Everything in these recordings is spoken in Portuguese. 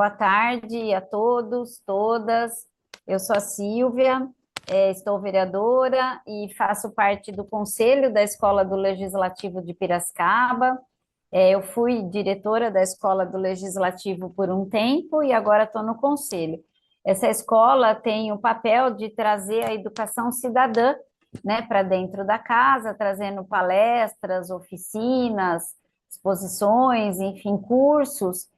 Boa tarde a todos, todas. Eu sou a Silvia, estou vereadora e faço parte do Conselho da Escola do Legislativo de Piracicaba. Eu fui diretora da Escola do Legislativo por um tempo e agora estou no Conselho. Essa escola tem o papel de trazer a educação cidadã, né, para dentro da casa, trazendo palestras, oficinas, exposições, enfim, cursos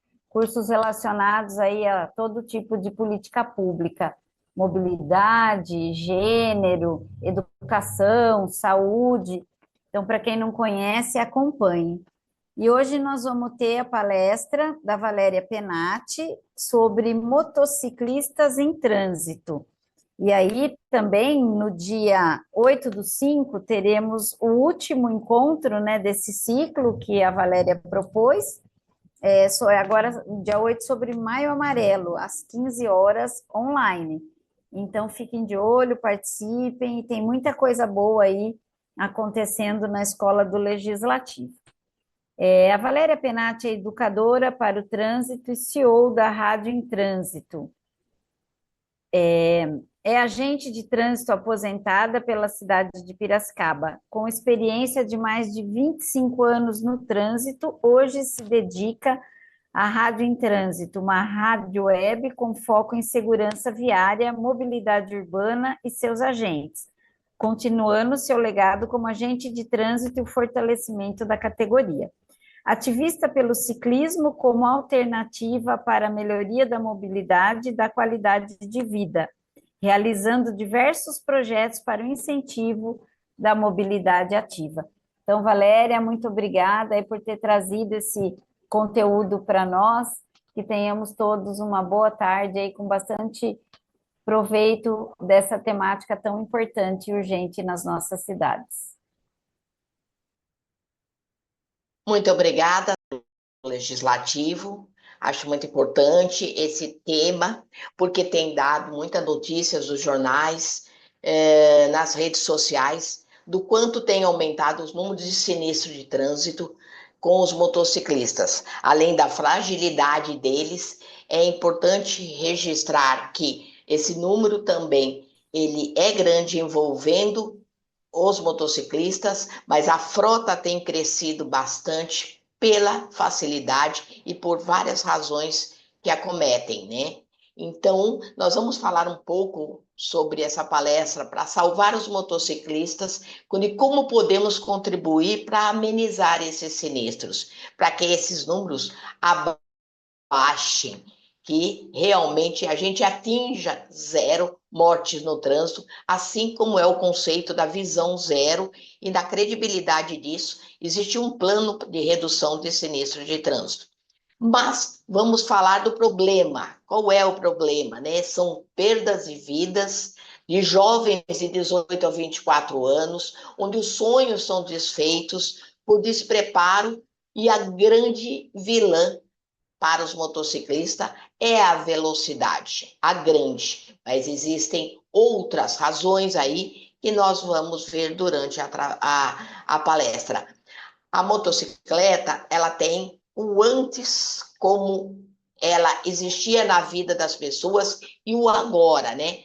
relacionados aí a todo tipo de política pública, mobilidade, gênero, educação, saúde. Então, para quem não conhece, acompanhe. E hoje nós vamos ter a palestra da Valéria Penati sobre motociclistas em trânsito. E aí, também, no dia 8/5, teremos o último encontro, né, desse ciclo que a Valéria propôs. Agora, dia 8, sobre Maio Amarelo, às 15 horas, online. Então, fiquem de olho, participem, e tem muita coisa boa aí acontecendo na Escola do Legislativo. A Valéria Penati é educadora para o trânsito e CEO da Rádio em Trânsito. É agente de trânsito aposentada pela cidade de Piracicaba, com experiência de mais de 25 anos no trânsito, hoje se dedica à Rádio em Trânsito, uma rádio web com foco em segurança viária, mobilidade urbana e seus agentes, continuando seu legado como agente de trânsito e o fortalecimento da categoria. Ativista pelo ciclismo como alternativa para a melhoria da mobilidade e da qualidade de vida, realizando diversos projetos para o incentivo da mobilidade ativa. Então, Valéria, muito obrigada aí por ter trazido esse conteúdo para nós, que tenhamos todos uma boa tarde aí com bastante proveito dessa temática tão importante e urgente nas nossas cidades. Muito obrigada, Legislativo. Acho muito importante esse tema, porque tem dado muitas notícias dos jornais, nas redes sociais, do quanto tem aumentado os números de sinistros de trânsito com os motociclistas. Além da fragilidade deles, é importante registrar que esse número também ele é grande envolvendo os motociclistas, mas a frota tem crescido bastante pela facilidade e por várias razões que acometem, né? Então, nós vamos falar um pouco sobre essa palestra para salvar os motociclistas e como podemos contribuir para amenizar esses sinistros, para que esses números abaixem, que realmente a gente atinja zero mortes no trânsito, assim como é o conceito da visão zero, e da credibilidade disso, existe um plano de redução de sinistros de trânsito. Mas vamos falar do problema. Qual é o problema, né? São perdas de vidas de jovens de 18 a 24 anos, onde os sonhos são desfeitos por despreparo, e a grande vilã para os motociclistas é a velocidade, a grande, mas existem outras razões aí que nós vamos ver durante a palestra. A motocicleta, ela tem o antes, como ela existia na vida das pessoas, e o agora, né?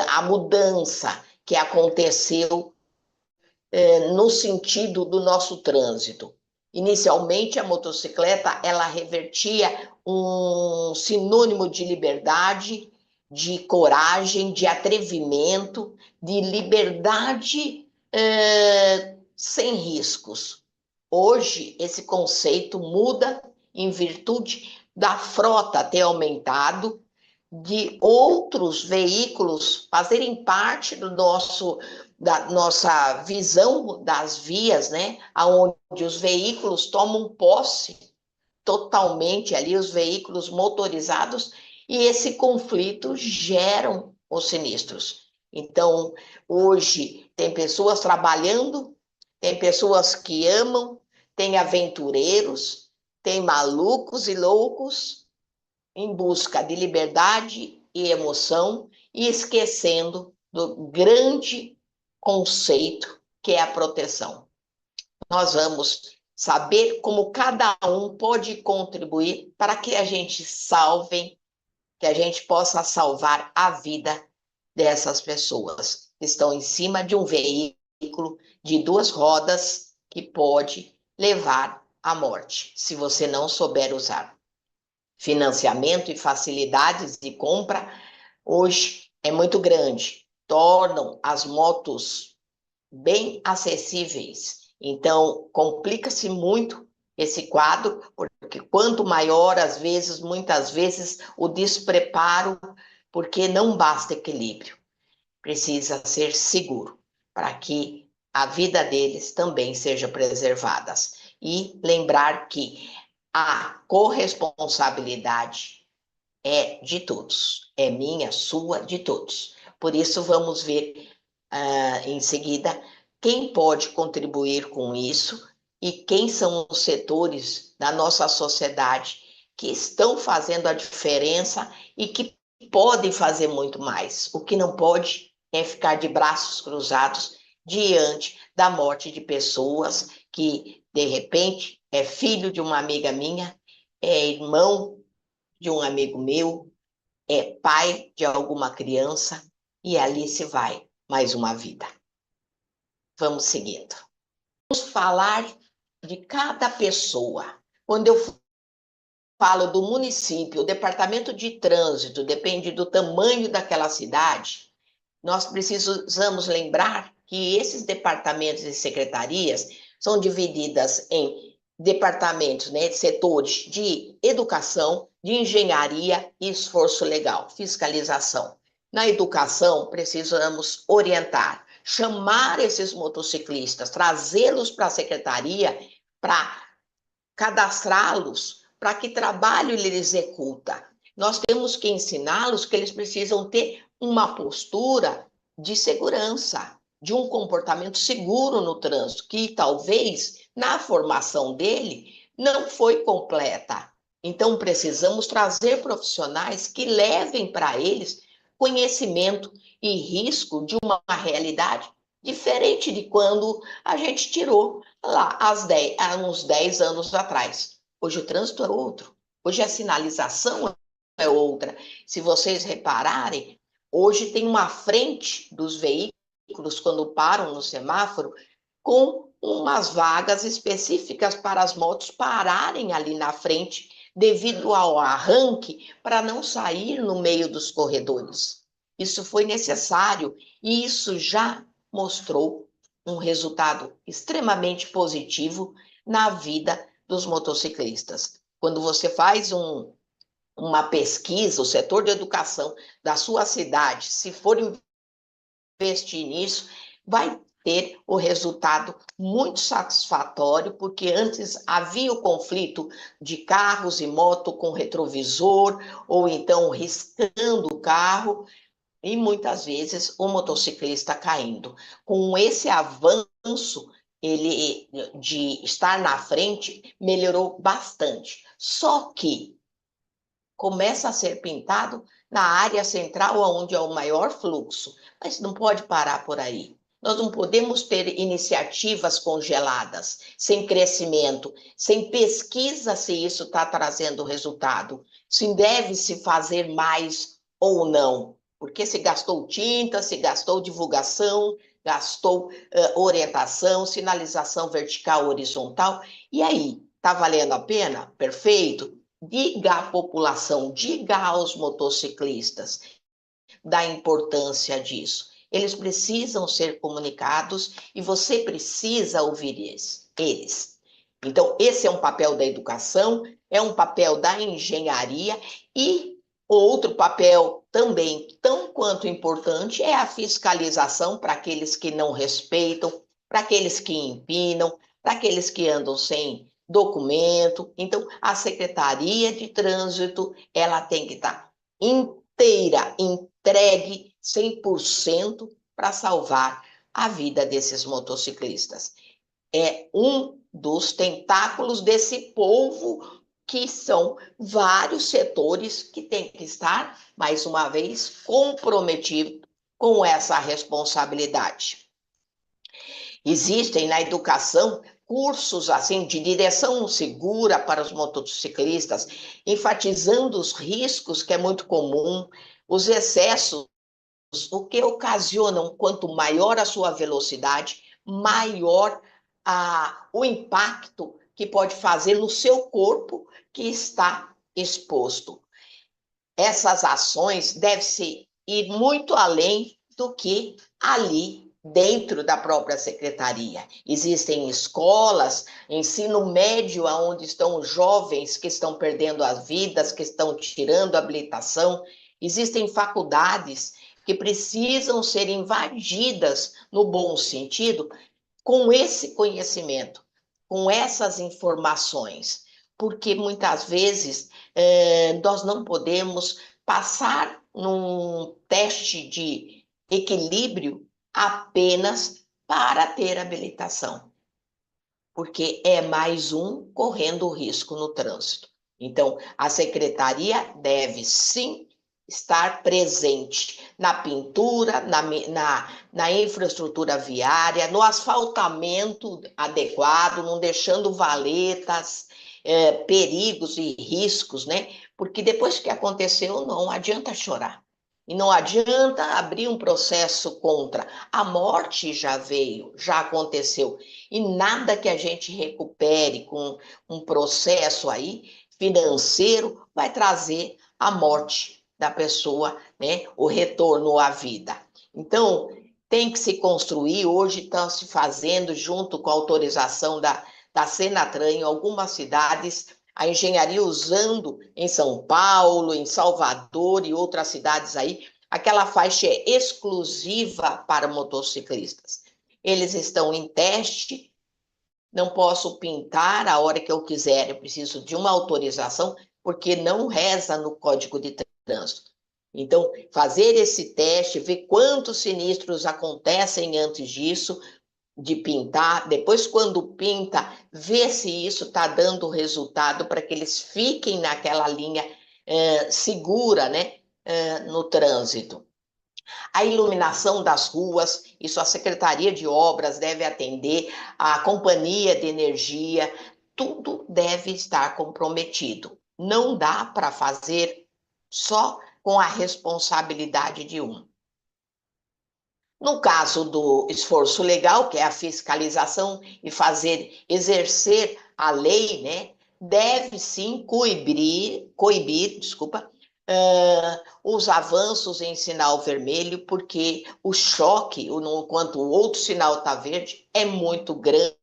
A mudança que aconteceu no sentido do nosso trânsito. Inicialmente, a motocicleta, ela revertia um sinônimo de liberdade, de coragem, de atrevimento, de liberdade sem riscos. Hoje, esse conceito muda em virtude da frota ter aumentado, de outros veículos fazerem parte da nossa visão das vias, né? Onde os veículos tomam posse totalmente ali, os veículos motorizados, e esse conflito geram os sinistros. Então, hoje, tem pessoas trabalhando, tem pessoas que amam, tem aventureiros, tem malucos e loucos em busca de liberdade e emoção, e esquecendo do grande conceito que é a proteção. Nós vamos saber como cada um pode contribuir para que a gente que a gente possa salvar a vida dessas pessoas que estão em cima de um veículo de duas rodas que pode levar à morte, se você não souber usar. Financiamento e facilidades de compra hoje é muito grande, tornam as motos bem acessíveis. Então, complica-se muito esse quadro, porque quanto maior, às vezes, muitas vezes, o despreparo, porque não basta equilíbrio, precisa ser seguro, para que a vida deles também seja preservada. E lembrar que a corresponsabilidade é de todos, é minha, sua, de todos. Por isso, vamos ver em seguida quem pode contribuir com isso e quem são os setores da nossa sociedade que estão fazendo a diferença e que podem fazer muito mais. O que não pode é ficar de braços cruzados diante da morte de pessoas que, de repente, é filho de uma amiga minha, é irmão de um amigo meu, é pai de alguma criança, e ali se vai mais uma vida. Vamos seguindo. Vamos falar de cada pessoa. Quando eu falo do município, o departamento de trânsito, depende do tamanho daquela cidade, nós precisamos lembrar que esses departamentos e secretarias são divididas em departamentos, né, setores de educação, de engenharia e esforço legal, fiscalização. Na educação, precisamos orientar, chamar esses motociclistas, trazê-los para a secretaria para cadastrá-los para que trabalho ele executa. Nós temos que ensiná-los que eles precisam ter uma postura de segurança, de um comportamento seguro no trânsito, que talvez na formação dele não foi completa. Então, precisamos trazer profissionais que levem para eles conhecimento e risco de uma realidade diferente de quando a gente tirou lá há uns 10 anos atrás. Hoje o trânsito é outro, hoje a sinalização é outra. Se vocês repararem, hoje tem uma frente dos veículos, quando param no semáforo, com umas vagas específicas para as motos pararem ali na frente, devido ao arranque, para não sair no meio dos corredores. Isso foi necessário e isso já mostrou um resultado extremamente positivo na vida dos motociclistas. Quando você faz uma pesquisa, o setor de educação da sua cidade, se for investir nisso, vai ter o resultado muito satisfatório, porque antes havia o conflito de carros e moto com retrovisor, ou então riscando o carro, e muitas vezes o motociclista caindo. Com esse avanço, ele de estar na frente, melhorou bastante. Só que começa a ser pintado na área central, onde é o maior fluxo, mas não pode parar por aí. Nós não podemos ter iniciativas congeladas, sem crescimento, sem pesquisa se isso está trazendo resultado, se deve se fazer mais ou não, porque se gastou tinta, se gastou divulgação, gastou orientação, sinalização vertical, horizontal, e aí, está valendo a pena? Perfeito. Diga à população, diga aos motociclistas da importância disso. Eles precisam ser comunicados e você precisa ouvir eles. Então, esse é um papel da educação, é um papel da engenharia e outro papel também tão quanto importante é a fiscalização para aqueles que não respeitam, para aqueles que empinam, para aqueles que andam sem documento. Então, a Secretaria de Trânsito, ela tem que estar inteira, entregue 100% para salvar a vida desses motociclistas. É um dos tentáculos desse povo, que são vários setores que têm que estar, mais uma vez, comprometidos com essa responsabilidade. Existem na educação cursos assim de direção segura para os motociclistas, enfatizando os riscos, que é muito comum, os excessos, o que ocasionam, quanto maior a sua velocidade, maior o impacto que pode fazer no seu corpo que está exposto. Essas ações devem ir muito além do que ali dentro da própria secretaria. Existem escolas, ensino médio, onde estão jovens que estão perdendo as vidas, que estão tirando a habilitação. Existem faculdades que precisam ser invadidas, no bom sentido, com esse conhecimento, com essas informações, porque muitas vezes nós não podemos passar num teste de equilíbrio apenas para ter habilitação, porque é mais um correndo risco no trânsito. Então, a secretaria deve sim estar presente na pintura, na infraestrutura viária, no asfaltamento adequado, não deixando valetas, perigos e riscos, né? Porque depois que aconteceu, não adianta chorar. E não adianta abrir um processo contra. A morte já veio, já aconteceu. E nada que a gente recupere com um processo aí financeiro vai trazer a morte da pessoa, né? O retorno à vida. Então, tem que se construir, hoje estão se fazendo, junto com a autorização da Senatran, em algumas cidades, a engenharia usando em São Paulo, em Salvador e outras cidades aí, aquela faixa exclusiva para motociclistas. Eles estão em teste, não posso pintar a hora que eu quiser, eu preciso de uma autorização, porque não reza no Código de Trânsito. Então, fazer esse teste, ver quantos sinistros acontecem antes disso, de pintar, depois quando pinta, ver se isso está dando resultado para que eles fiquem naquela linha segura, né, no trânsito. A iluminação das ruas, isso a Secretaria de Obras deve atender, a Companhia de Energia, tudo deve estar comprometido. Não dá para fazer só com a responsabilidade de um. No caso do esforço legal, que é a fiscalização e exercer a lei, né, deve sim coibir, os avanços em sinal vermelho, porque o choque, enquanto o outro sinal está verde, é muito grande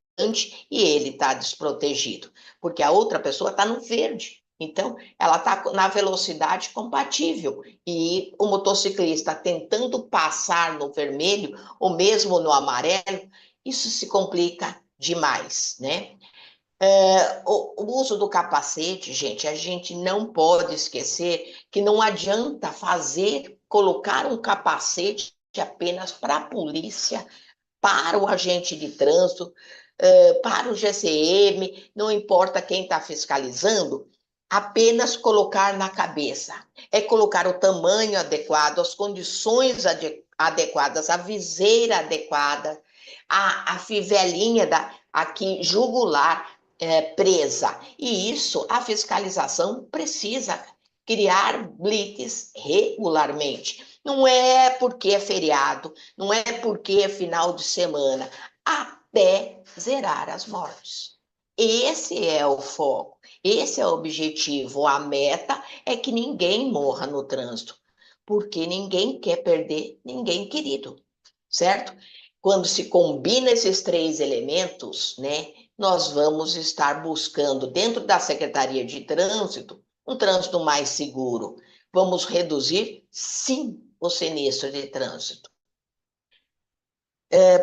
e ele está desprotegido, porque a outra pessoa está no verde. Então, ela está na velocidade compatível e o motociclista tentando passar no vermelho ou mesmo no amarelo, isso se complica demais, né? O uso do capacete, gente, a gente não pode esquecer que não adianta colocar um capacete apenas para a polícia, para o agente de trânsito, para o GCM, não importa quem está fiscalizando, apenas colocar na cabeça. É colocar o tamanho adequado, as condições adequadas, a viseira adequada, a fivelinha aqui jugular presa. E isso a fiscalização precisa criar blitz regularmente. Não é porque é feriado, não é porque é final de semana, até zerar as mortes. Esse é o foco, esse é o objetivo. A meta é que ninguém morra no trânsito, porque ninguém quer perder ninguém querido, certo? Quando se combina esses três elementos, né, nós vamos estar buscando, dentro da Secretaria de Trânsito, um trânsito mais seguro. Vamos reduzir, sim, o sinistro de trânsito.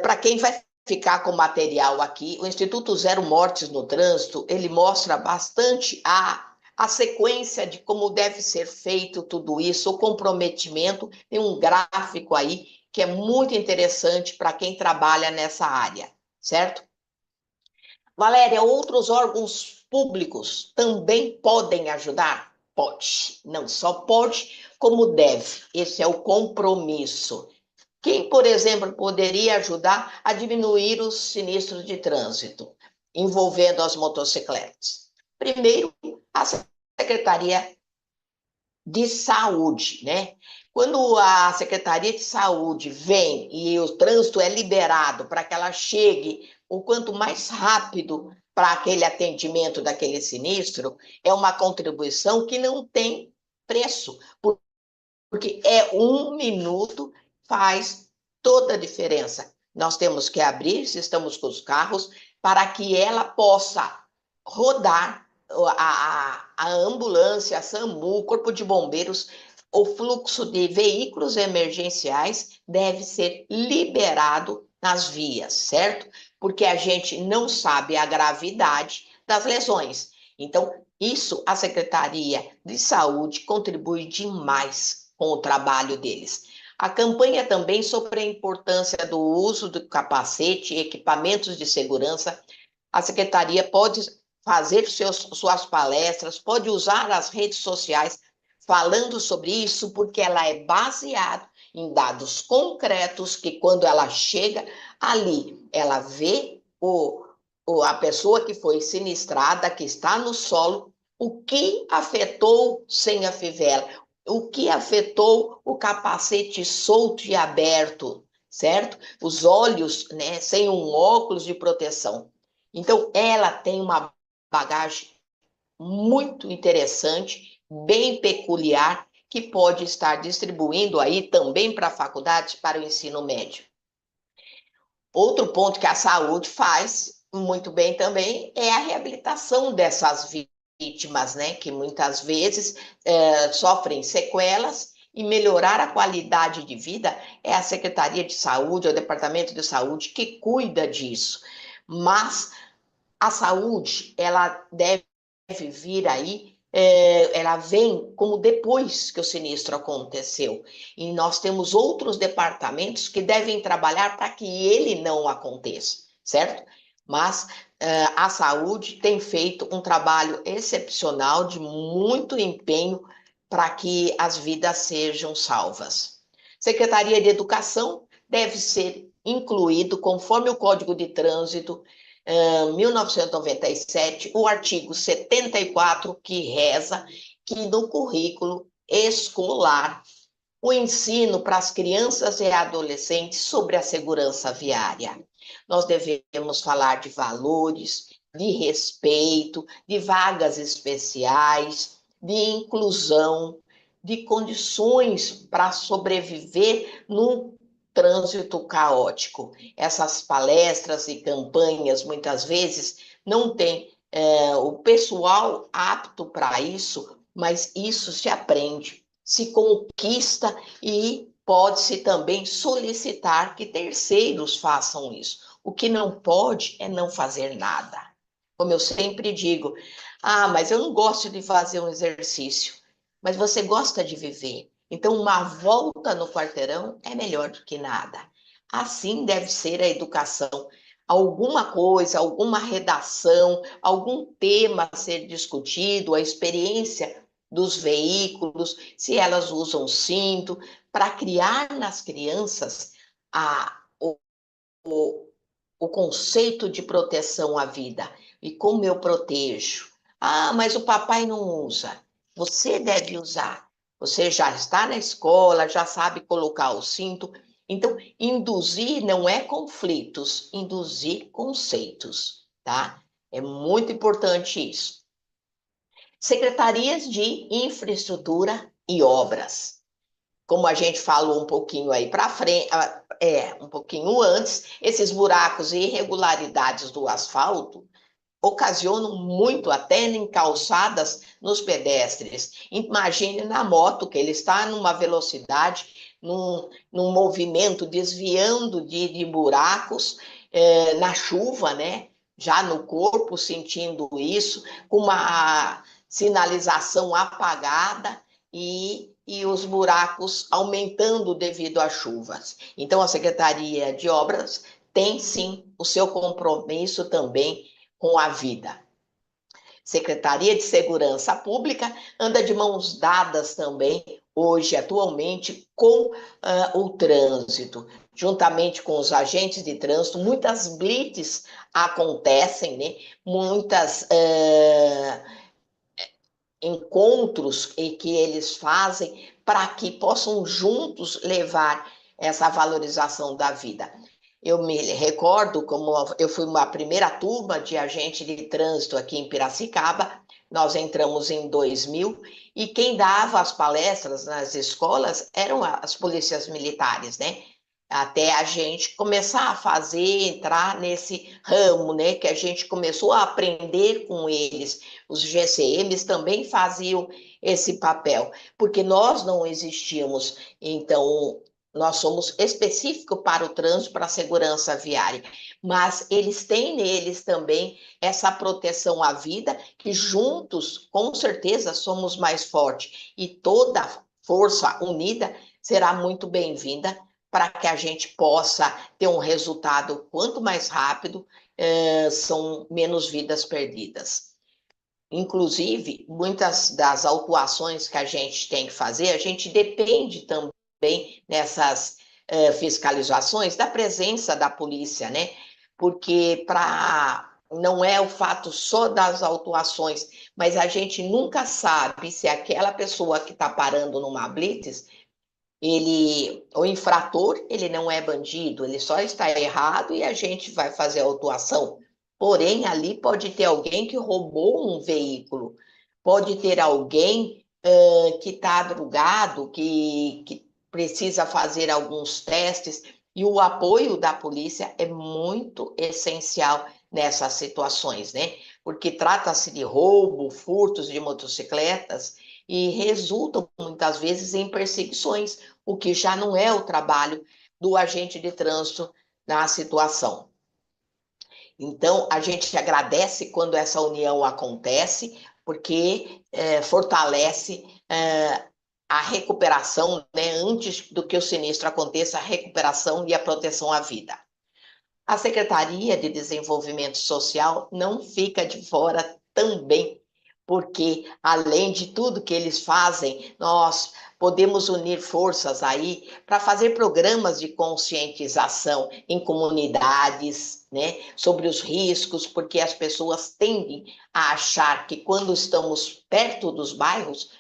Para quem vai ficar com material aqui, o Instituto Zero Mortes no Trânsito, ele mostra bastante a sequência de como deve ser feito tudo isso, o comprometimento, tem um gráfico aí que é muito interessante para quem trabalha nessa área, certo? Valéria, outros órgãos públicos também podem ajudar? Pode, não só pode, como deve. Esse é o compromisso. Quem, por exemplo, poderia ajudar a diminuir os sinistros de trânsito? envolvendo as motocicletas? Primeiro, a Secretaria de Saúde, né? Quando a Secretaria de Saúde vem e o trânsito é liberado para que ela chegue o quanto mais rápido para aquele atendimento daquele sinistro, é uma contribuição que não tem preço, porque é 1 minuto faz toda a diferença. Nós temos que abrir, se estamos com os carros, para que ela possa rodar a ambulância, a SAMU, o Corpo de Bombeiros, o fluxo de veículos emergenciais deve ser liberado nas vias, certo? Porque a gente não sabe a gravidade das lesões. Então, isso a Secretaria de Saúde contribui demais com o trabalho deles. A campanha também sobre a importância do uso do capacete e equipamentos de segurança. A Secretaria pode fazer suas palestras, pode usar as redes sociais falando sobre isso, porque ela é baseada em dados concretos que quando ela chega ali, ela vê a pessoa que foi sinistrada, que está no solo, o que afetou sem a fivela, o que afetou o capacete solto e aberto, certo? Os olhos, né, sem um óculos de proteção. Então, ela tem uma bagagem muito interessante, bem peculiar, que pode estar distribuindo aí também para faculdades, para o ensino médio. Outro ponto que a saúde faz muito bem também é a reabilitação dessas vítimas, né, que muitas vezes sofrem sequelas, e melhorar a qualidade de vida é a Secretaria de Saúde, é o Departamento de Saúde que cuida disso. Mas a saúde, ela deve vir aí, ela vem como depois que o sinistro aconteceu. E nós temos outros departamentos que devem trabalhar para que ele não aconteça, certo? Mas a saúde tem feito um trabalho excepcional, de muito empenho, para que as vidas sejam salvas. Secretaria de Educação deve ser incluído, conforme o Código de Trânsito, 1997, o artigo 74, que reza que no currículo escolar o ensino para as crianças e adolescentes sobre a segurança viária. Nós devemos falar de valores, de respeito, de vagas especiais, de inclusão, de condições para sobreviver num trânsito caótico. Essas palestras e campanhas, muitas vezes, não têm o pessoal apto para isso, mas isso se aprende, se conquista e pode-se também solicitar que terceiros façam isso. O que não pode é não fazer nada. Como eu sempre digo, mas eu não gosto de fazer um exercício, mas você gosta de viver. Então, uma volta no quarteirão é melhor do que nada. Assim deve ser a educação. Alguma coisa, alguma redação, algum tema a ser discutido, a experiência dos veículos, se elas usam cinto, para criar nas crianças o, o conceito de proteção à vida. E como eu protejo? Mas o papai não usa. Você deve usar. Você já está na escola, já sabe colocar o cinto. Então, induzir não é conflitos, induzir conceitos, tá? É muito importante isso. Secretarias de Infraestrutura e Obras. Como a gente falou um pouquinho aí para frente, um pouquinho antes, esses buracos e irregularidades do asfalto ocasionam muito até em calçadas nos pedestres. Imagine na moto, que ele está numa velocidade, num movimento, desviando de buracos, na chuva, né? Já no corpo, sentindo isso, com uma sinalização apagada e os buracos aumentando devido às chuvas. Então, a Secretaria de Obras tem, sim, o seu compromisso também com a vida. Secretaria de Segurança Pública anda de mãos dadas também hoje, atualmente, com o trânsito, juntamente com os agentes de trânsito. Muitas blitz acontecem, né? Muitas encontros em que eles fazem para que possam juntos levar essa valorização da vida. Eu me recordo como eu fui uma primeira turma de agente de trânsito aqui em Piracicaba. Nós entramos em 2000 e quem dava as palestras nas escolas eram as polícias militares, né? Até a gente começar a fazer, entrar nesse ramo, né? Que a gente começou a aprender com eles. Os GCMs também faziam esse papel, porque nós não existíamos, então nós somos específicos para o trânsito, para a segurança viária, mas eles têm neles também essa proteção à vida, que juntos, com certeza, somos mais fortes, e toda força unida será muito bem-vinda para que a gente possa ter um resultado quanto mais rápido, são menos vidas perdidas. Inclusive, muitas das autuações que a gente tem que fazer, a gente depende também nessas fiscalizações da presença da polícia, né? Porque não é o fato só das autuações, mas a gente nunca sabe se aquela pessoa que está parando numa blitz, o infrator, ele não é bandido, ele só está errado e a gente vai fazer a autuação. Porém, ali pode ter alguém que roubou um veículo, pode ter alguém que está drogado, que precisa fazer alguns testes, e o apoio da polícia é muito essencial nessas situações, né? Porque trata-se de roubo, furtos de motocicletas, e resultam muitas vezes em perseguições, o que já não é o trabalho do agente de trânsito na situação. Então, a gente agradece quando essa união acontece, porque fortalece a recuperação, né, antes do que o sinistro aconteça, a recuperação e a proteção à vida. A Secretaria de Desenvolvimento Social não fica de fora também, porque além de tudo que eles fazem, nós podemos unir forças aí para fazer programas de conscientização em comunidades, né, sobre os riscos, porque as pessoas tendem a achar que quando estamos perto dos bairros,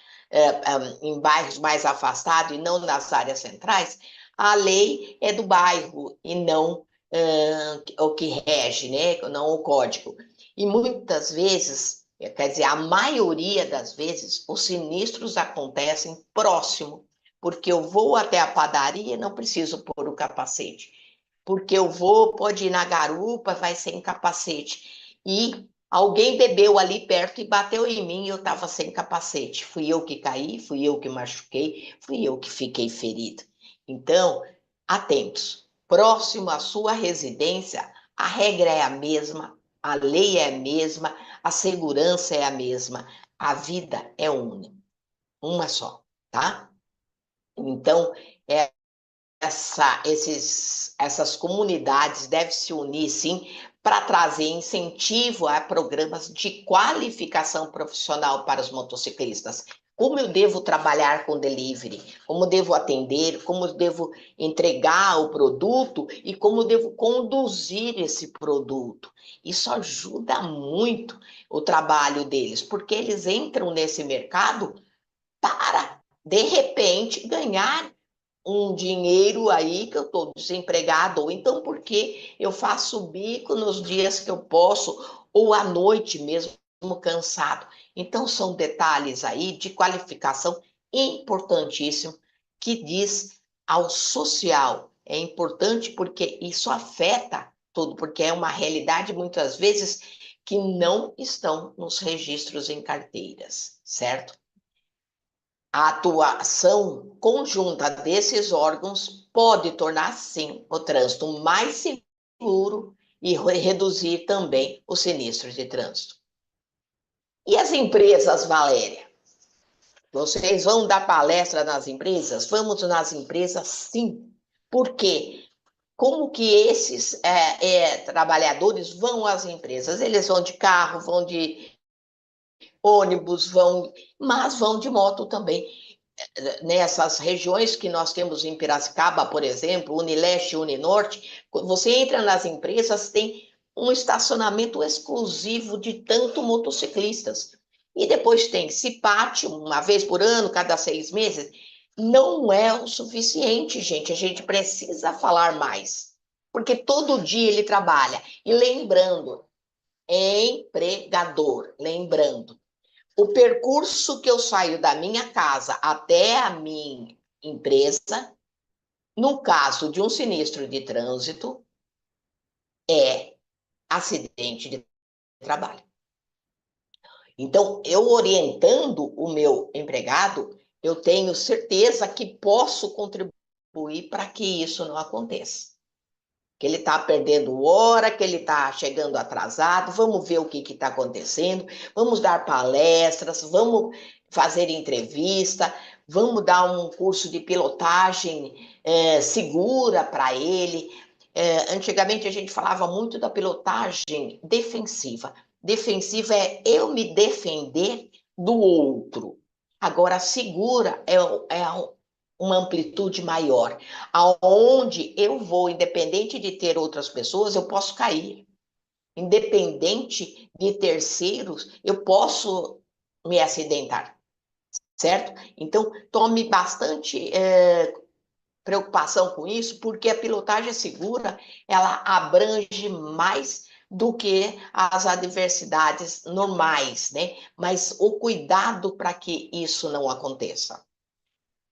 em bairros mais afastados e não nas áreas centrais, a lei é do bairro e não o que rege, né, não o código. E muitas vezes, quer dizer, a maioria das vezes, os sinistros acontecem próximo, porque eu vou até a padaria e não preciso pôr o capacete, porque pode ir na garupa, vai sem capacete, e alguém bebeu ali perto e bateu em mim e eu estava sem capacete. Fui eu que caí, fui eu que machuquei, fui eu que fiquei ferido. Então, atentos. Próximo à sua residência, a regra é a mesma, a lei é a mesma, a segurança é a mesma, a vida é uma só, tá? Então, essas comunidades devem se unir, sim, para trazer incentivo a programas de qualificação profissional para os motociclistas. Como eu devo trabalhar com delivery, como devo atender, como devo entregar o produto e como devo conduzir esse produto. Isso ajuda muito o trabalho deles, porque eles entram nesse mercado para, de repente, ganhar um dinheiro aí que eu estou desempregado, ou então porque eu faço bico nos dias que eu posso, ou à noite mesmo, cansado. Então, são detalhes aí de qualificação importantíssimo que diz ao social. É importante porque isso afeta tudo, porque é uma realidade, muitas vezes, que não estão nos registros em carteiras, certo? A atuação conjunta desses órgãos pode tornar, sim, o trânsito mais seguro e reduzir também os sinistros de trânsito. E as empresas, Valéria? Vocês vão dar palestra nas empresas? Vamos nas empresas, sim. Por quê? Como que esses trabalhadores vão às empresas? Eles vão de carro, vão de ônibus, mas vão de moto também. nessas regiões que nós temos em Piracicaba, por exemplo, Unileste, Uninorte, você entra nas empresas, tem um estacionamento exclusivo de tanto motociclistas. E depois tem CIPAT, uma vez por ano, cada 6 meses. Não é o suficiente, gente. A gente precisa falar mais. Porque todo dia ele trabalha. E lembrando, empregador, lembrando, o percurso que eu saio da minha casa até a minha empresa, no caso de um sinistro de trânsito, é acidente de trabalho. Então, eu orientando o meu empregado, eu tenho certeza que posso contribuir para que isso não aconteça. Que ele está perdendo hora, que ele está chegando atrasado, vamos ver o que está acontecendo, vamos dar palestras, vamos fazer entrevista, vamos dar um curso de pilotagem segura para ele. Antigamente a gente falava muito da pilotagem defensiva. Defensiva é eu me defender do outro. Agora, segura é uma amplitude maior, aonde eu vou, independente de ter outras pessoas, eu posso cair. Independente de terceiros, eu posso me acidentar, certo? Então, tome bastante preocupação com isso, porque a pilotagem segura, ela abrange mais do que as adversidades normais, né? Mas o cuidado para que isso não aconteça.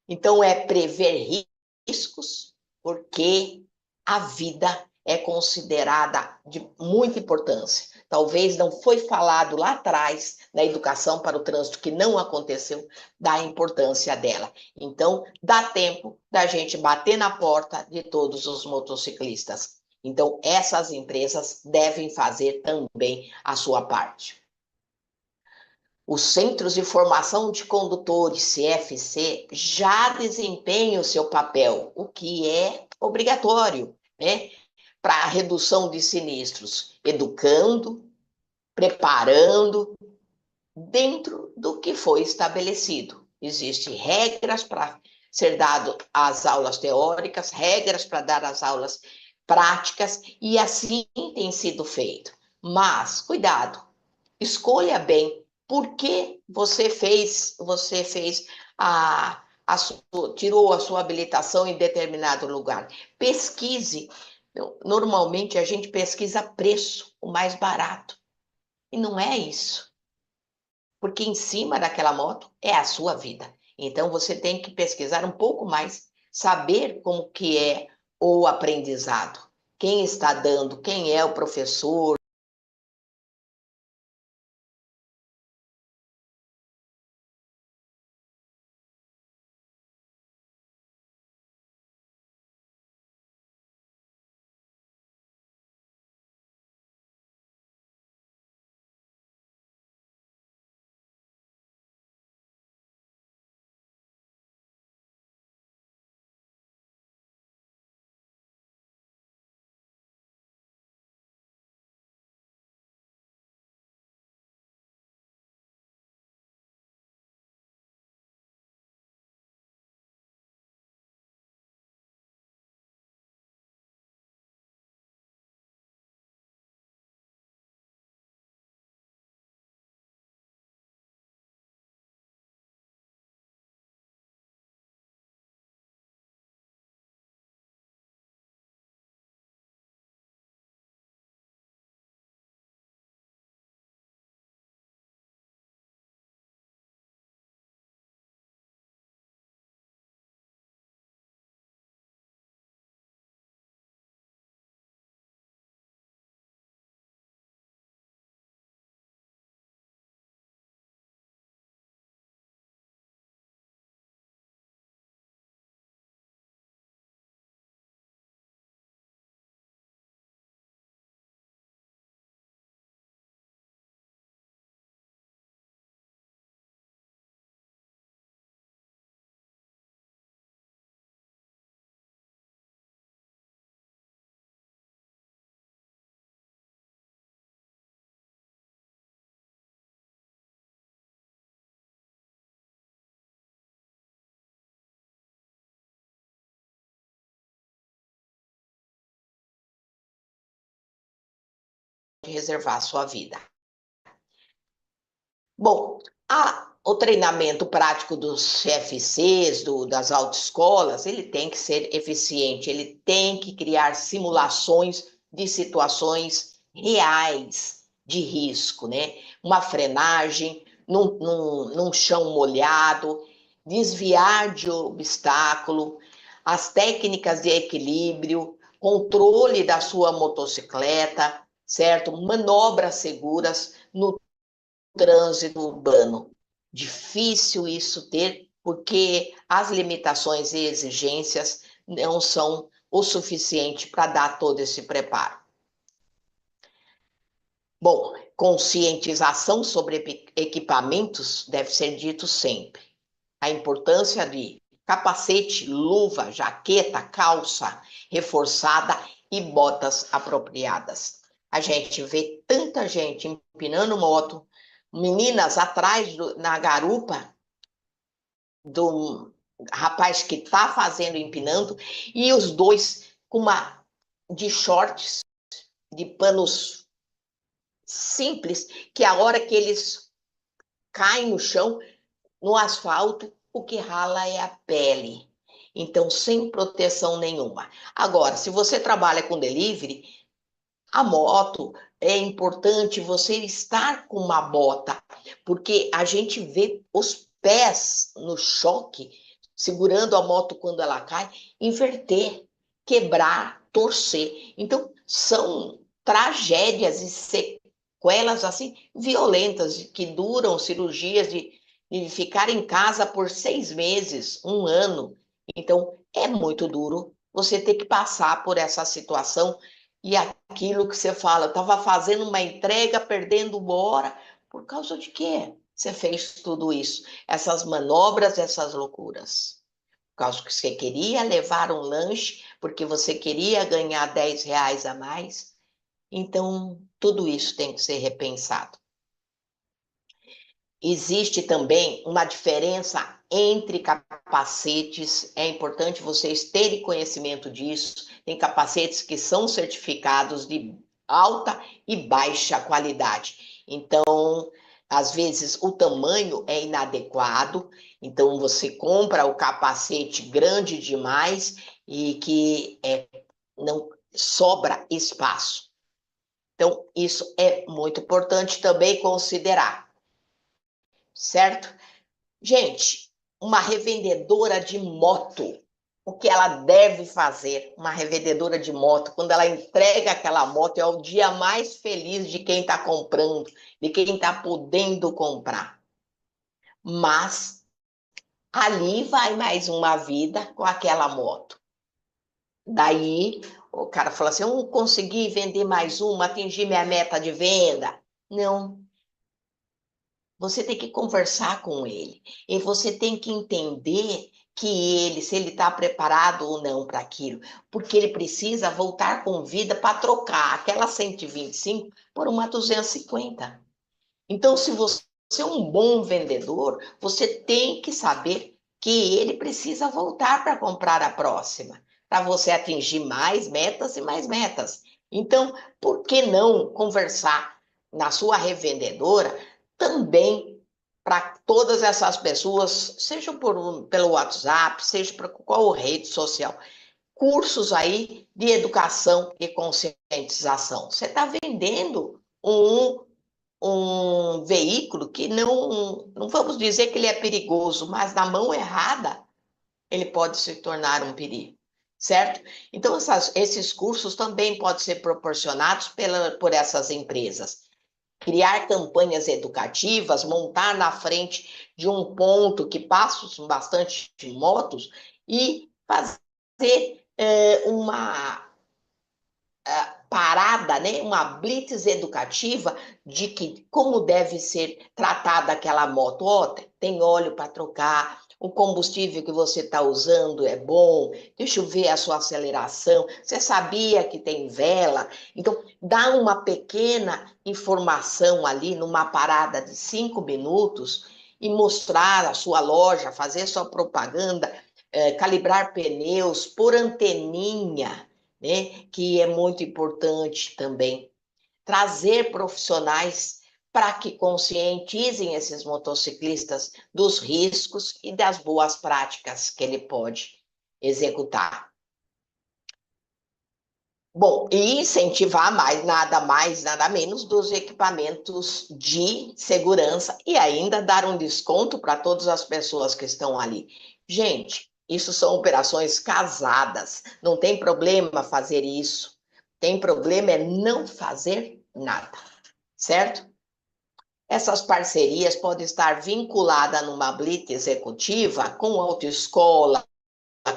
Então, é prever riscos, porque a vida é considerada de muita importância. Talvez não foi falado lá atrás, na educação para o trânsito, que não aconteceu, da importância dela. Então, dá tempo da gente bater na porta de todos os motociclistas. Então, essas empresas devem fazer também a sua parte. Os Centros de Formação de Condutores, CFC, já desempenham o seu papel, o que é obrigatório, né? Para a redução de sinistros, educando, preparando, dentro do que foi estabelecido. Existem regras para ser dado as aulas teóricas, regras para dar as aulas práticas, e assim tem sido feito. Mas, cuidado, escolha bem por que você fez tirou a sua habilitação em determinado lugar. Pesquise. Normalmente a gente pesquisa preço, o mais barato. E não é isso. Porque em cima daquela moto é a sua vida. Então você tem que pesquisar um pouco mais, saber como que é o aprendizado. Quem está dando, quem é o professor, reservar a sua vida. Bom, o treinamento prático dos CFCs, das autoescolas, ele tem que ser eficiente, ele tem que criar simulações de situações reais de risco, né? Uma frenagem num chão molhado, desviar de obstáculo, as técnicas de equilíbrio, controle da sua motocicleta, certo? Manobras seguras no trânsito urbano. Difícil isso ter, porque as limitações e exigências não são o suficiente para dar todo esse preparo. Bom, conscientização sobre equipamentos deve ser dito sempre. A importância de capacete, luva, jaqueta, calça reforçada e botas apropriadas. A gente vê tanta gente empinando moto, meninas atrás na garupa do rapaz que está fazendo empinando, e os dois de shorts, de panos simples, que a hora que eles caem no chão, no asfalto, o que rala é a pele. Então, sem proteção nenhuma. Agora, se você trabalha com delivery, a moto, é importante você estar com uma bota, porque a gente vê os pés no choque, segurando a moto quando ela cai, inverter, quebrar, torcer. Então, são tragédias e sequelas assim violentas que duram cirurgias de ficar em casa por 6 meses, 1 ano. Então, é muito duro você ter que passar por essa situação e aquilo que você fala, eu estava fazendo uma entrega, perdendo uma hora, por causa de quê? Você fez tudo isso, essas manobras, essas loucuras. Por causa que você queria levar um lanche, porque você queria ganhar R$ 10 a mais. Então, tudo isso tem que ser repensado. Existe também uma diferença entre capacetes, é importante vocês terem conhecimento disso. Tem capacetes que são certificados de alta e baixa qualidade. Então, às vezes, o tamanho é inadequado, então você compra o capacete grande demais e que não sobra espaço. Então, isso é muito importante também considerar. Certo? Gente, uma revendedora de moto, o que ela deve fazer? Uma revendedora de moto, quando ela entrega aquela moto, é o dia mais feliz de quem está comprando, de quem está podendo comprar. Mas ali vai mais uma vida com aquela moto. Daí o cara fala assim: eu consegui vender mais uma, atingir minha meta de venda. Não. Você tem que conversar com ele e você tem que entender que ele, se ele está preparado ou não para aquilo, porque ele precisa voltar com vida para trocar aquela 125 por uma 250. Então, se você é um bom vendedor, você tem que saber que ele precisa voltar para comprar a próxima, para você atingir mais metas e mais metas. Então, por que não conversar na sua revendedora também para todas essas pessoas, seja pelo WhatsApp, seja por qual rede social, cursos aí de educação e conscientização. Você está vendendo um veículo que não vamos dizer que ele é perigoso, mas na mão errada ele pode se tornar um perigo, certo? Então, esses cursos também podem ser proporcionados por essas empresas. Criar campanhas educativas, montar na frente de um ponto que passa bastante motos e fazer uma parada, né? Uma blitz educativa de como deve ser tratada aquela moto. Tem óleo para trocar, o combustível que você está usando é bom, deixa eu ver a sua aceleração, você sabia que tem vela? Então, dá uma pequena informação ali numa parada de 5 minutos e mostrar a sua loja, fazer sua propaganda, calibrar pneus, por anteninha, né? Que é muito importante também. trazer profissionais para que conscientizem esses motociclistas dos riscos e das boas práticas que ele pode executar. Bom, e incentivar mais, nada menos dos equipamentos de segurança e ainda dar um desconto para todas as pessoas que estão ali. Gente, isso são operações casadas, não tem problema fazer isso. Tem problema é não fazer nada, certo? Essas parcerias podem estar vinculadas numa blitz executiva com autoescola,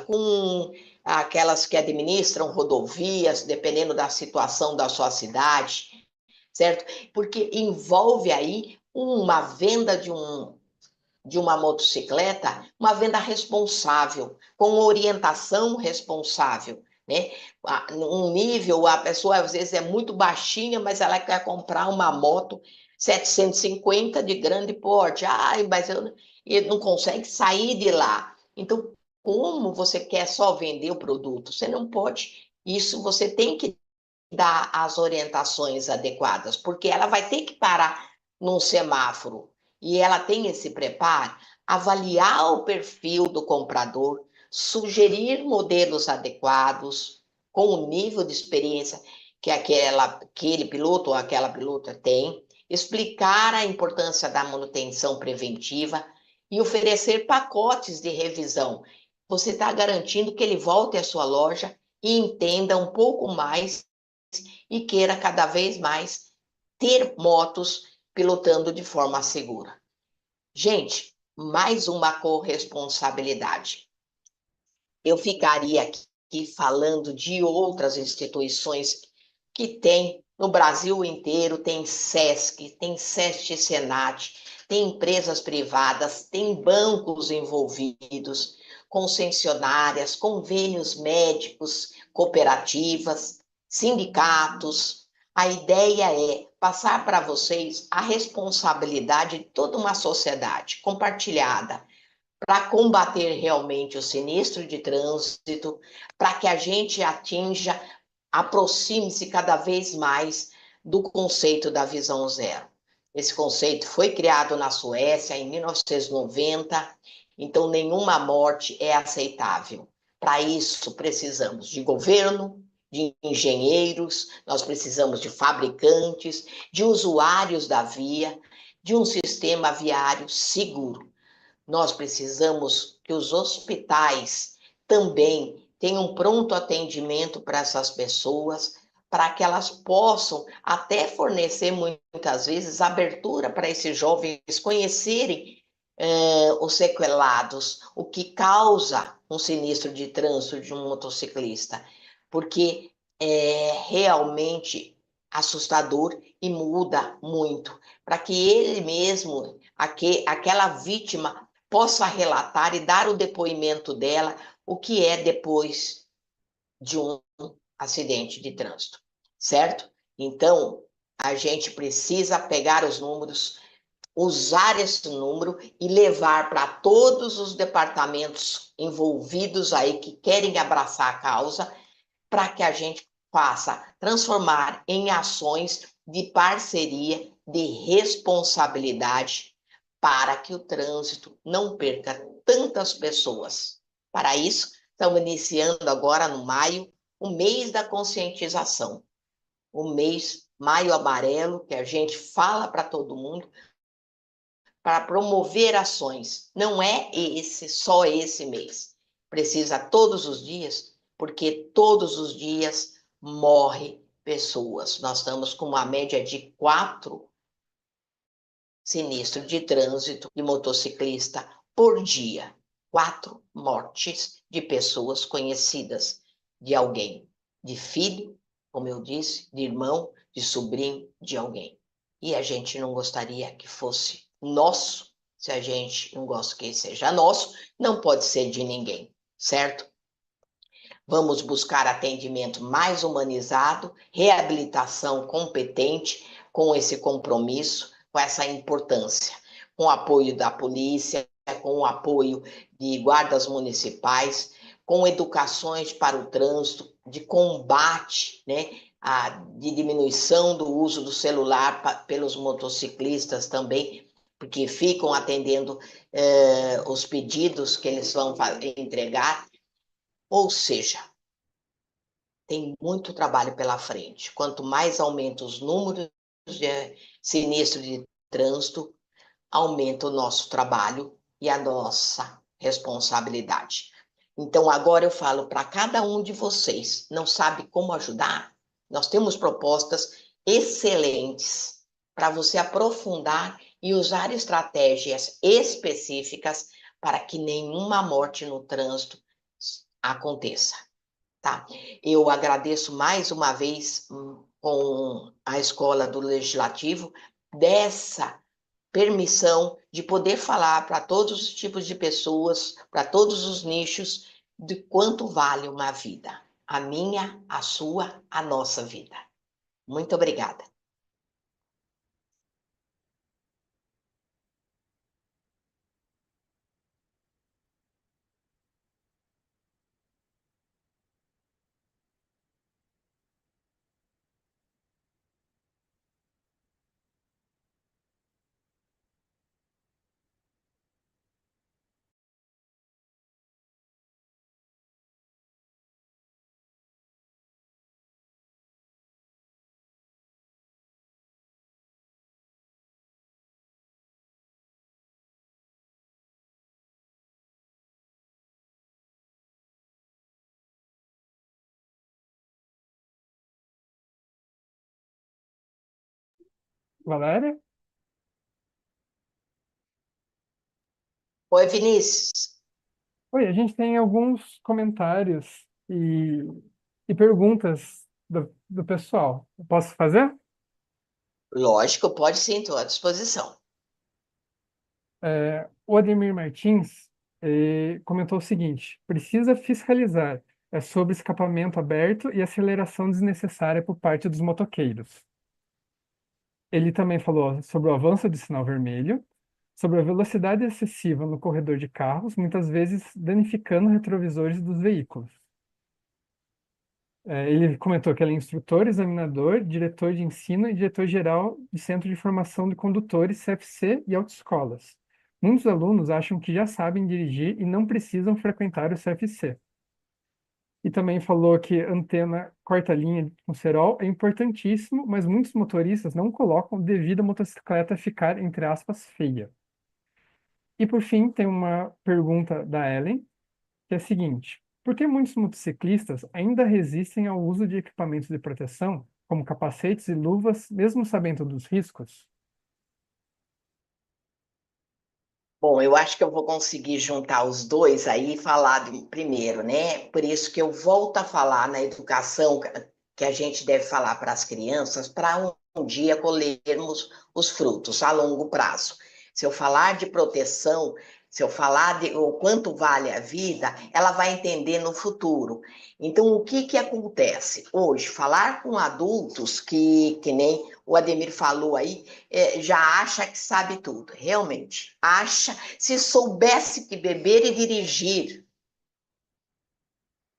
com aquelas que administram rodovias, dependendo da situação da sua cidade, certo? Porque envolve aí uma venda de uma motocicleta, uma venda responsável, com orientação responsável, né? Um nível, a pessoa às vezes é muito baixinha, mas ela quer comprar uma moto 750 de grande porte. Ai, mas eu não consegue sair de lá. Então, como você quer só vender o produto? Você não pode. Isso você tem que dar as orientações adequadas, porque ela vai ter que parar num semáforo e ela tem esse preparo, avaliar o perfil do comprador, sugerir modelos adequados com o nível de experiência que aquele piloto ou aquela pilota tem, explicar a importância da manutenção preventiva e oferecer pacotes de revisão. Você está garantindo que ele volte à sua loja e entenda um pouco mais e queira cada vez mais ter motos pilotando de forma segura. Gente, mais uma corresponsabilidade. Eu ficaria aqui falando de outras instituições que tem no Brasil inteiro, tem SESC, tem SESC Senat, tem empresas privadas, tem bancos envolvidos, concessionárias, convênios médicos, cooperativas, sindicatos. A ideia é passar para vocês a responsabilidade de toda uma sociedade compartilhada para combater realmente o sinistro de trânsito, para que a gente aproxime-se cada vez mais do conceito da visão zero. Esse conceito foi criado na Suécia em 1990, então nenhuma morte é aceitável. Para isso, precisamos de governo, de engenheiros, nós precisamos de fabricantes, de usuários da via, de um sistema viário seguro. Nós precisamos que os hospitais também tenham pronto atendimento para essas pessoas, para que elas possam até fornecer, muitas vezes, abertura para esses jovens conhecerem os sequelados, o que causa um sinistro de trânsito de um motociclista, porque é realmente assustador e muda muito, para que ele mesmo, aquela vítima, possa relatar e dar o depoimento dela, o que é depois de um acidente de trânsito, certo? Então, a gente precisa pegar os números, usar esse número e levar para todos os departamentos envolvidos aí que querem abraçar a causa, para que a gente faça transformar em ações de parceria, de responsabilidade, para que o trânsito não perca tantas pessoas. Para isso, estamos iniciando agora no maio, o mês da conscientização, o mês Maio Amarelo, que a gente fala para todo mundo, para promover ações. Não é só esse mês. Precisa todos os dias, porque todos os dias morrem pessoas. Nós estamos com uma média de 4 sinistros de trânsito de motociclista por dia. 4 mortes de pessoas conhecidas, de alguém, de filho, como eu disse, de irmão, de sobrinho, de alguém. E a gente não gostaria que fosse nosso. Se a gente não gosta que seja nosso, não pode ser de ninguém, certo? Vamos buscar atendimento mais humanizado, reabilitação competente, com esse compromisso, com essa importância, com o apoio da polícia, com o apoio de guardas municipais, com educações para o trânsito, de combate, né, de diminuição do uso do celular pelos motociclistas também, porque ficam atendendo os pedidos que eles vão entregar. Ou seja, tem muito trabalho pela frente. Quanto mais aumenta os números de sinistro de trânsito, aumenta o nosso trabalho e a nossa responsabilidade. Então, agora eu falo para cada um de vocês, não sabe como ajudar? Nós temos propostas excelentes para você aprofundar e usar estratégias específicas para que nenhuma morte no trânsito aconteça, tá? Eu agradeço mais uma vez com a Escola do Legislativo dessa permissão de poder falar para todos os tipos de pessoas, para todos os nichos, de quanto vale uma vida. A minha, a sua, a nossa vida. Muito obrigada. Valéria? Oi, Vinícius. Oi, a gente tem alguns comentários e perguntas do pessoal. Eu posso fazer? Lógico, pode sim, estou à disposição. O Ademir Martins comentou o seguinte: precisa fiscalizar sobre escapamento aberto e aceleração desnecessária por parte dos motoqueiros. Ele também falou sobre o avanço de sinal vermelho, sobre a velocidade excessiva no corredor de carros, muitas vezes danificando retrovisores dos veículos. Ele comentou que ele é instrutor, examinador, diretor de ensino e diretor-geral de Centro de Formação de Condutores, CFC e autoescolas. Muitos alunos acham que já sabem dirigir e não precisam frequentar o CFC. E também falou que antena corta-linha com cerol é importantíssimo, mas muitos motoristas não colocam devido à motocicleta ficar, entre aspas, feia. E por fim, tem uma pergunta da Ellen, que é a seguinte: por que muitos motociclistas ainda resistem ao uso de equipamentos de proteção, como capacetes e luvas, mesmo sabendo dos riscos? Bom, eu acho que eu vou conseguir juntar os dois aí e falar primeiro, né? Por isso que eu volto a falar na educação que a gente deve falar para as crianças para um dia colhermos os frutos a longo prazo. Se eu falar de proteção, se eu falar de o quanto vale a vida, ela vai entender no futuro. Então, o que que acontece? Hoje, falar com adultos que nem o Ademir falou aí, já acha que sabe tudo, realmente. Acha, se soubesse que beber e dirigir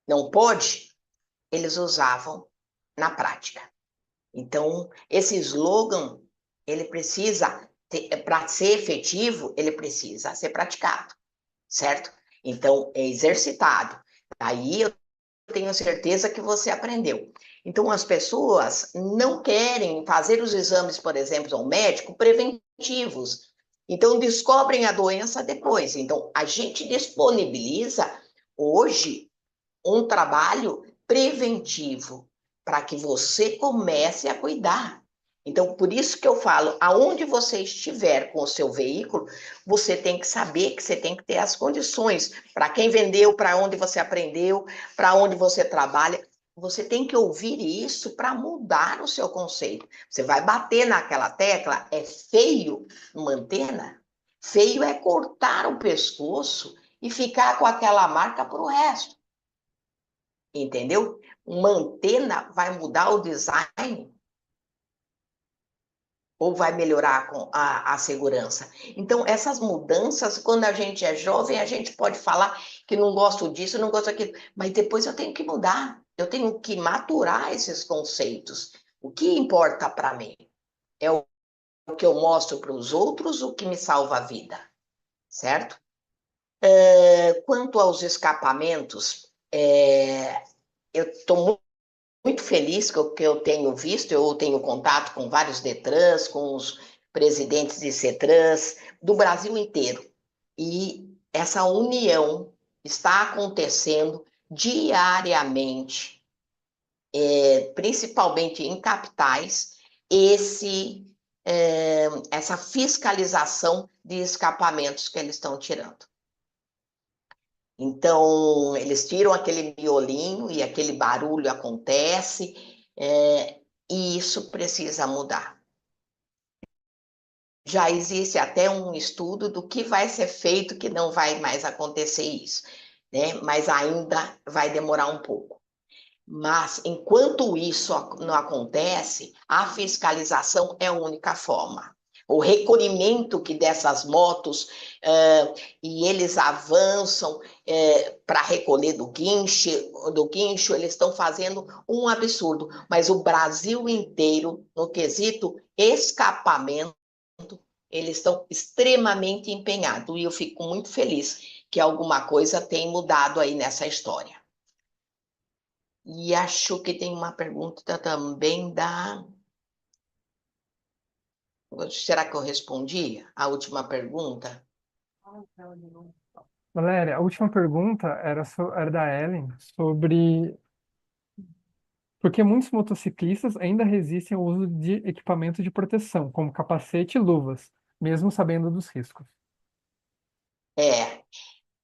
não pode, eles usavam na prática. Então, esse slogan, ele precisa, para ser efetivo, ele precisa ser praticado, certo? Então, é exercitado. Aí eu tenho certeza que você aprendeu. Então, as pessoas não querem fazer os exames, por exemplo, ao médico, preventivos. Então, descobrem a doença depois. Então, a gente disponibiliza hoje um trabalho preventivo para que você comece a cuidar. Então, por isso que eu falo, aonde você estiver com o seu veículo, você tem que saber que você tem que ter as condições. Para quem vendeu, para onde você aprendeu, para onde você trabalha, você tem que ouvir isso para mudar o seu conceito. Você vai bater naquela tecla, é feio uma antena? Feio é cortar o pescoço e ficar com aquela marca para o resto. Entendeu? Uma antena vai mudar o design ou vai melhorar a segurança? Então, essas mudanças, quando a gente é jovem, a gente pode falar que não gosto disso, não gosto daquilo, mas depois eu tenho que mudar. eu tenho que maturar esses conceitos. O que importa para mim? É o que eu mostro para os outros, o que me salva a vida, certo? Quanto aos escapamentos, eu estou muito feliz que eu tenho visto, eu tenho contato com vários DETRANs, com os presidentes de CETRANs, do Brasil inteiro. E essa união está acontecendo diariamente, principalmente em capitais, essa fiscalização de escapamentos que eles estão tirando. Então, eles tiram aquele miolinho e aquele barulho acontece, e isso precisa mudar. Já existe até um estudo do que vai ser feito, que não vai mais acontecer isso, né? Mas ainda vai demorar um pouco. Mas, enquanto isso não acontece, a fiscalização é a única forma. O recolhimento que dessas motos, e eles avançam para recolher do guincho, eles estão fazendo um absurdo. Mas o Brasil inteiro, no quesito escapamento, eles estão extremamente empenhados. E eu fico muito feliz que alguma coisa tem mudado aí nessa história. E acho que tem uma pergunta também da... Será que eu respondi a última pergunta? Valéria, a última pergunta era da Ellen sobre por que muitos motociclistas ainda resistem ao uso de equipamento de proteção, como capacete e luvas, mesmo sabendo dos riscos.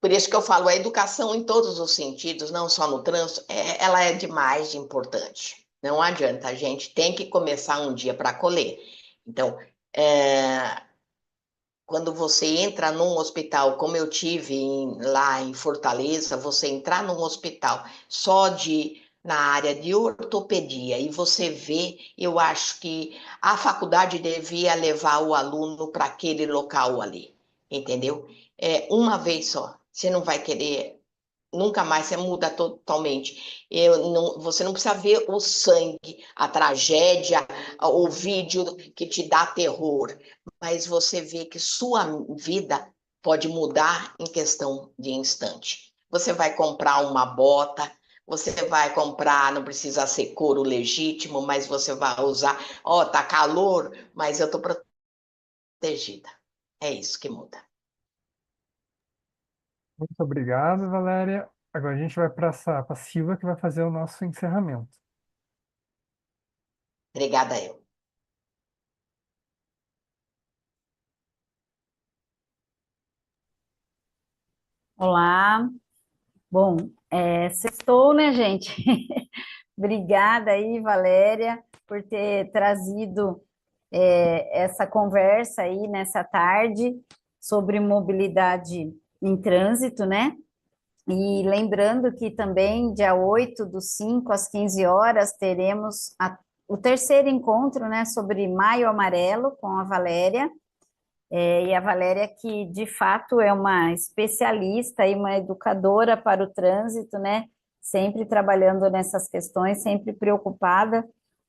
Por isso que eu falo, a educação em todos os sentidos, não só no trânsito, ela é demais de importante. Não adianta, a gente tem que começar um dia para colher. Então, quando você entra num hospital, como eu tive lá em Fortaleza, você entrar num hospital só na área de ortopedia e você vê, eu acho que a faculdade devia levar o aluno para aquele local ali, entendeu? Uma vez só, você não vai querer, nunca mais, você muda totalmente. Você não precisa ver o sangue, a tragédia, o vídeo que te dá terror, mas você vê que sua vida pode mudar em questão de instante. Você vai comprar uma bota, você vai comprar, não precisa ser couro legítimo, mas você vai usar, tá calor, mas eu tô protegida. É isso que muda. Muito obrigado, Valéria. Agora a gente vai passar para a Silvia, que vai fazer o nosso encerramento. Obrigada, eu. Olá, bom, sextou, né, gente? Obrigada aí, Valéria, por ter trazido essa conversa aí nessa tarde sobre mobilidade em trânsito, né? E lembrando que também, dia 8/5, às 15 horas, teremos o terceiro encontro, né, sobre Maio Amarelo, com a Valéria. E a Valéria, que de fato é uma especialista e uma educadora para o trânsito, né? Sempre trabalhando nessas questões, sempre preocupada.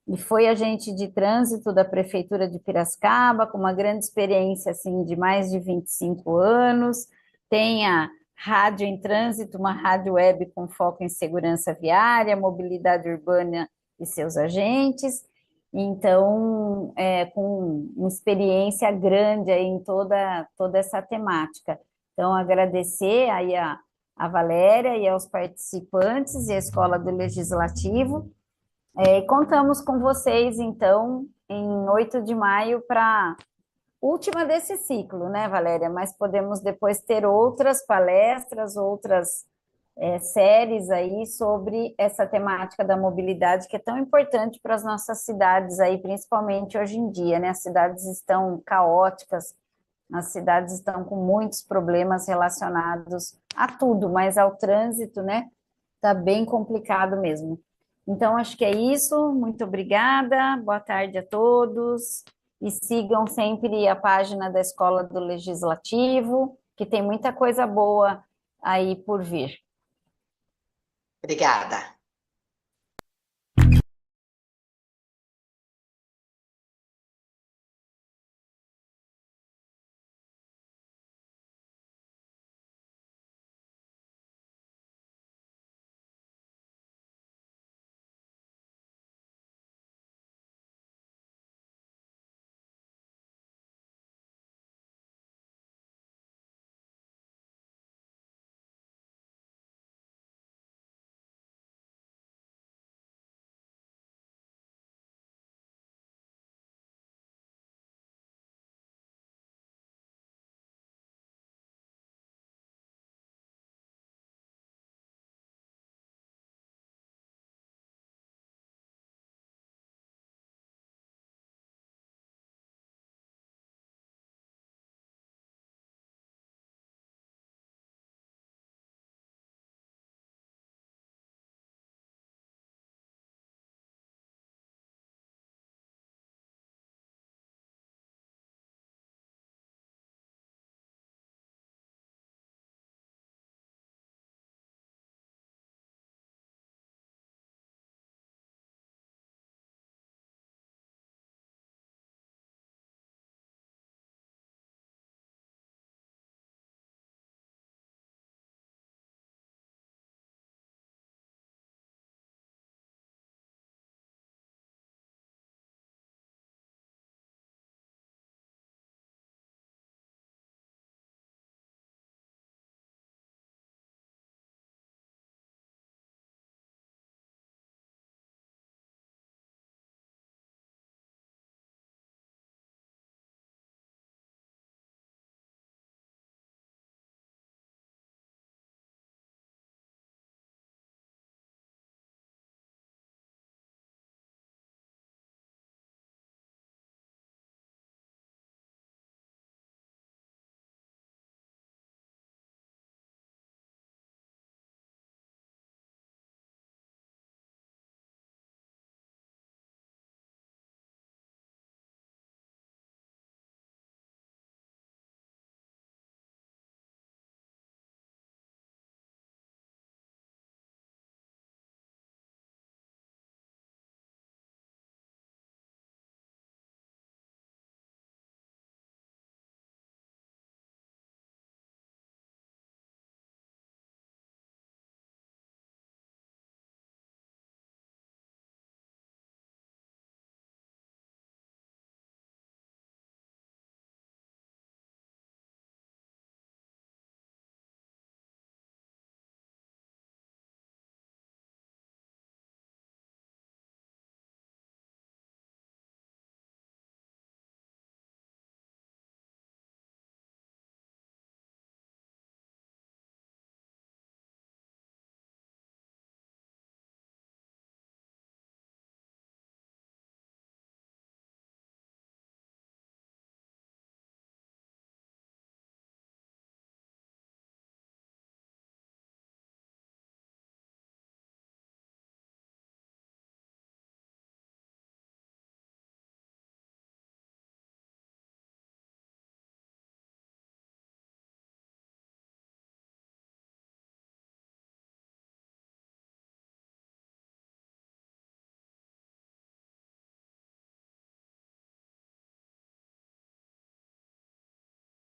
E foi agente de trânsito da Prefeitura de Piracicaba, com uma grande experiência, assim, de mais de 25 anos. Tem a Rádio em Trânsito, uma rádio web com foco em segurança viária, mobilidade urbana e seus agentes. Então, com uma experiência grande aí em toda essa temática. Então, agradecer aí a Valéria e aos participantes e à Escola do Legislativo. E contamos com vocês, então, em 8 de maio para última desse ciclo, né, Valéria? Mas podemos depois ter outras palestras, outras séries aí sobre essa temática da mobilidade, que é tão importante para as nossas cidades aí, principalmente hoje em dia, né? As cidades estão caóticas, as cidades estão com muitos problemas relacionados a tudo, mas ao trânsito, né? Está bem complicado mesmo. Então, acho que é isso. Muito obrigada. Boa tarde a todos. E sigam sempre a página da Escola do Legislativo, que tem muita coisa boa aí por vir. Obrigada.